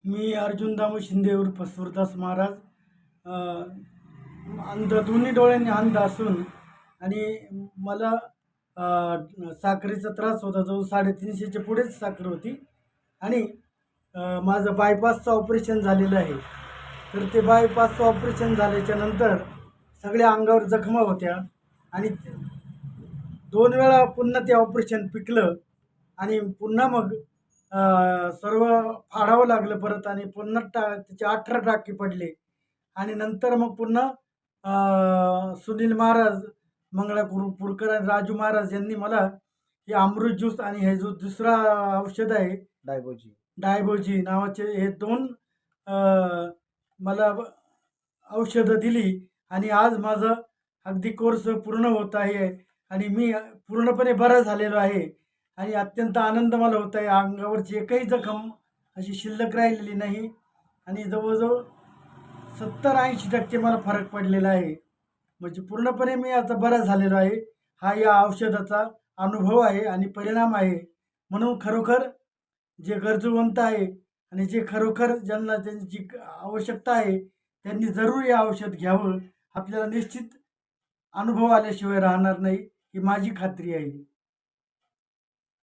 मी अर्जुन दामू शिंदे उर्फ सुरदास महाराज अंध, दोन्ही डोळ्यांनी अंध असून आणि मला साखरेचा त्रास होता. जो 350च्या पुढेच साखर होती आणि माझं बायपासचं ऑपरेशन झालेलं आहे. तर ते बायपासचं ऑपरेशन झाल्याच्या नंतर सगळ्या अंगावर जखमा होत्या आणि 2 वेळा पुन्हा ते ऑपरेशन पिकलं आणि पुन्हा मग सर्व फाडावं लागलं परत आणि पुन्हा त्याचे 18 टाके पडले आणि नंतर मग पुन्हा सुनील महाराज, मंगळा पुरकर आणि राजू महाराज यांनी मला हे अमृत ज्यूस आणि हे जो दुसरा औषध आहे डायबोजी नावाचे हे 2 मला औषधं दिली आणि आज माझं अगदी कोर्स पूर्ण होत आहे आणि मी पूर्णपणे बरा झालेलो आहे आणि अत्यंत आनंद मला होत आहे. अंगावरची एकही जखम अशी शिल्लक राहिलेली नाही आणि जवळजवळ 70-80% मला फरक पडलेला आहे. म्हणजे पूर्णपणे मी आता बरा झालेलो आहे. हा या औषधाचा अनुभव आहे आणि परिणाम आहे. म्हणून खरोखर जे गरजूवंत आहे आणि जे खरोखर ज्यांना त्यांची आवश्यकता आहे त्यांनी जरूर हे औषध घ्यावं. आपल्याला निश्चित अनुभव आल्याशिवाय राहणार नाही, ही माझी खात्री आहे.